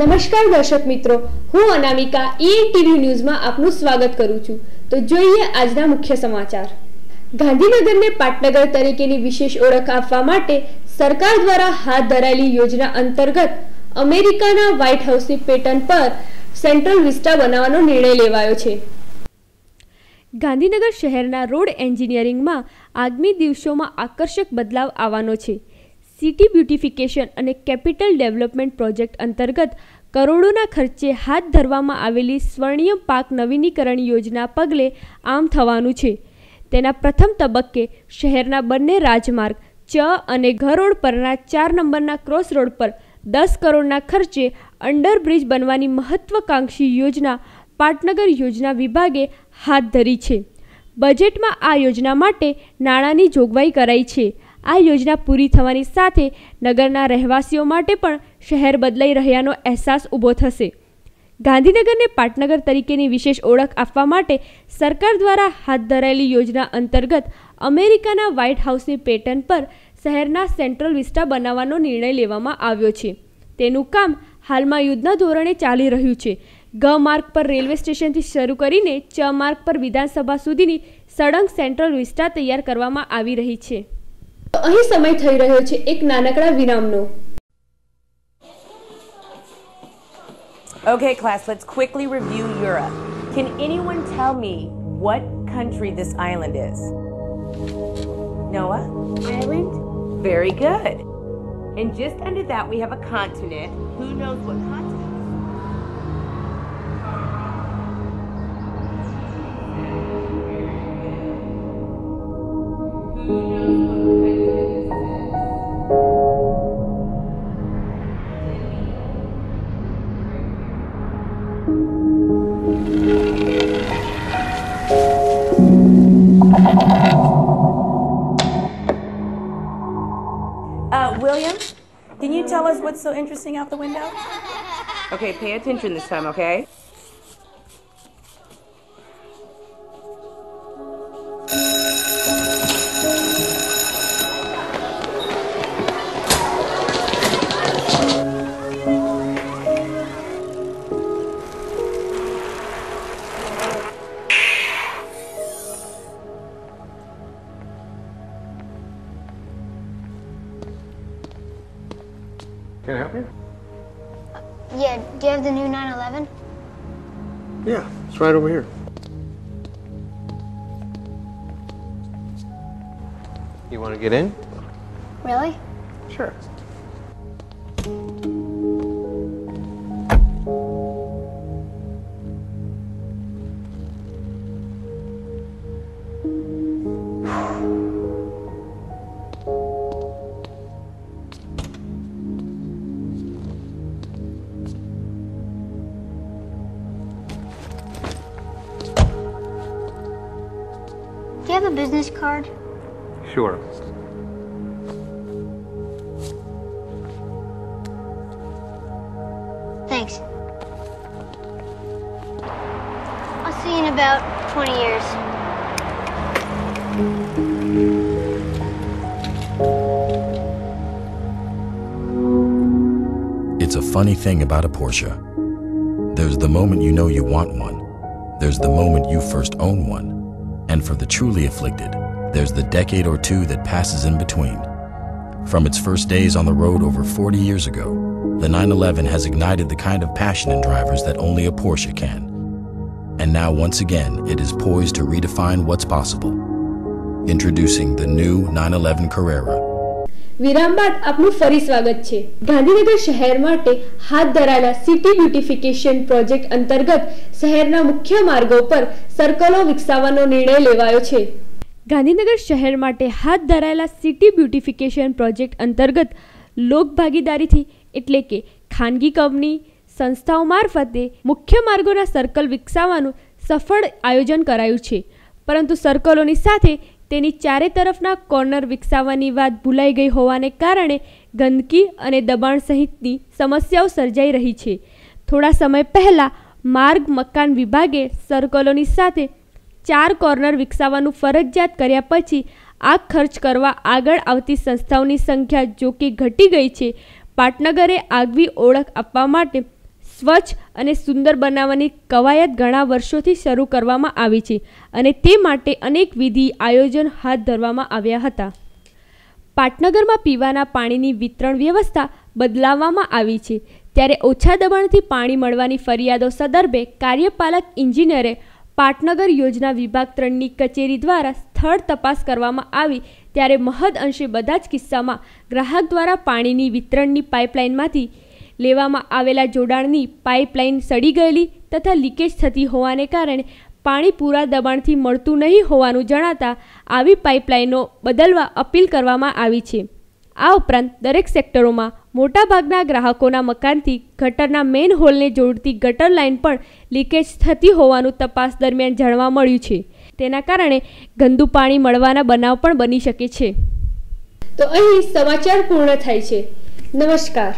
નમસ્કાર દર્શક મિત્રો, હું અનામિકા ઈટીવી ન્યૂઝમાં આપનું સ્વાગત કરું છું। તો જોઈએ આજના મુખ્ય સમાચાર। ગાંધીનગરને પાટનગર તરીકેની વિશેષ ઓળખ આપવા માટે સરકાર દ્વારા હાથ ધરાયેલી યોજના અંતર્ગત અમેરિકાના વ્હાઇટ હાઉસની પેટર્ન પર સેન્ટ્રલ વિસ્ટા બનાવવાનો નિર્ણય લેવાયો છે। ગાંધીનગર શહેરના રોડ એન્જિનિયરિંગમાં આગામી દિવસોમાં આકર્ષક બદલાવ આવવાનો છે। સિટી બ્યુટિફિકેશન અને કેપિટલ ડેવલપમેન્ટ પ્રોજેક્ટ અંતર્ગત કરોડોના ખર્ચે હાથ ધરવામાં આવેલી સ્વર્ણિમ પાક નવીનીકરણ યોજના પગલે આમ થવાનું છે। તેના પ્રથમ તબક્કે શહેરના બંને રાજમાર્ગ ચ અને ઘ રોડ પરના 4 નંબરના ક્રોસ રોડ પર 10 કરોડના ખર્ચે અંડરબ્રિજ બનવાની મહત્વાકાંક્ષી યોજના પાટનગર યોજના વિભાગે હાથ ધરી છે। બજેટમાં આ યોજના માટે નાણાંની જોગવાઈ કરાઈ છે। આ યોજના પૂરી થવાની સાથે નગરના રહેવાસીઓ માટે પણ શહેર બદલાઈ રહ્યાનો અહેસાસ ઊભો થશે। ગાંધીનગરને પાટનગર તરીકેની વિશેષ ઓળખ આપવા માટે સરકાર દ્વારા હાથ ધરાયેલી યોજના અંતર્ગત અમેરિકાના વ્હાઇટ હાઉસની પેટર્ન પર શહેરના સેન્ટ્રલ વિસ્ટા બનાવવાનો નિર્ણય લેવામાં આવ્યો છે। તેનું કામ હાલમાં યુદ્ધના ધોરણે ચાલી રહ્યું છે। ગ માર્ગ પર રેલવે સ્ટેશનથી શરૂ કરીને ચ માર્ગ પર વિધાનસભા સુધીની સળંગ સેન્ટ્રલ વિસ્ટા તૈયાર કરવામાં આવી રહી છે। તો અહીં સમય થઈ રહ્યો છે એક નાનકડા વિરામનો। Okay, class, let's quickly review Europe. Can anyone tell me what country this island is? Noah? Ireland. Very good. And just under that, we have a continent. Who knows what continent? William, can you tell us what's so interesting out the window? Okay, pay attention this time, okay? Can I help you? Yeah, do you have the new 911? Yeah, it's right over here. You want to get in? Really? Sure. Do you have a business card? Sure. Thanks. I'll see you in about 20 years. It's a funny thing about a Porsche. There's the moment you know you want one. There's the moment you first own one. And for the truly afflicted, there's the decade or two that passes in between. From its first days on the road over 40 years ago, the 911 has ignited the kind of passion in drivers that only a Porsche can. And now once again, it is poised to redefine what's possible. Introducing the new 911 Carrera. વિરામ બાદ આપનું ફરી સ્વાગત છે। ગાંધીનગર શહેર માટે હાથ ધરાયેલા સિટી બ્યુટિફિકેશન પ્રોજેક્ટ અંતર્ગત શહેરના મુખ્ય માર્ગો પર સર્કલો વિકસાવવાનો નિર્ણય લેવાયો છે। ગાંધીનગર શહેર માટે હાથ ધરાયેલા સિટી બ્યુટિફિકેશન પ્રોજેક્ટ અંતર્ગત લોક ભાગીદારીથી એટલે કે ખાનગી કંપની સંસ્થાઓ મારફતે મુખ્ય માર્ગોના સર્કલ વિકસાવવાનું સફળ આયોજન કરાયું છે। પરંતુ સર્કલોની સાથે તેની ચારે તરફના કોર્નર વિકસાવવાની વાત ભૂલાઈ ગઈ હોવાને કારણે ગંદકી અને દબાણ સહિતની સમસ્યાઓ સર્જાઈ રહી છે। થોડા સમય પહેલા માર્ગ મકાન વિભાગે સર્કલોની સાથે 4 કોર્નર વિકસાવવાનું ફરજિયાત કર્યા પછી આ ખર્ચ કરવા આગળ આવતી સંસ્થાઓની સંખ્યા જો કે ઘટી ગઈ છે। પાટનગરે આગવી ઓળખ આપવા માટે સ્વચ્છ અને સુંદર બનાવવાની કવાયત ઘણા વર્ષોથી શરૂ કરવામાં આવી છે અને તે માટે અનેકવિધ આયોજન હાથ ધરવામાં આવ્યા હતા. પાટનગરમાં પીવાના પાણીની વિતરણ વ્યવસ્થા બદલાવવામાં આવી છે. ત્યારે ઓછા દબાણથી પાણી મળવાની ફરિયાદો સંદર્ભે કાર્યપાલક ઇજનેરે પાટનગર યોજના વિભાગ 3ની કચેરી દ્વારા સ્થળ તપાસ કરવામાં આવી. ત્યારે મહદ અંશે બધા જ કિસ્સામાં ગ્રાહક દ્વારા પાણીની વિતરણની પાઇપલાઇનમાંથી લેવામાં આવેલા જોડાણની પાઇપલાઇન સડી ગયેલી તથા લીકેજ થતી હોવાને કારણે પાણી પૂરા દબાણથી મળતું નહીં હોવાનું જણાતા આવી પાઇપલાઇનો બદલવા અપીલ કરવામાં આવી છે. આ ઉપરાંત દરેક સેક્ટરોમાં મોટાભાગના ગ્રાહકોના મકાનથી ગટરના મેઇન હોલને જોડતી ગટર લાઇન પણ લીકેજ થતી હોવાનું તપાસ દરમિયાન જાણવા મળ્યું છે. તેના કારણે ગંદુ પાણી મળવાના બનાવ પણ બની શકે છે. તો અહીં સમાચાર પૂર્ણ થાય છે. નમસ્કાર.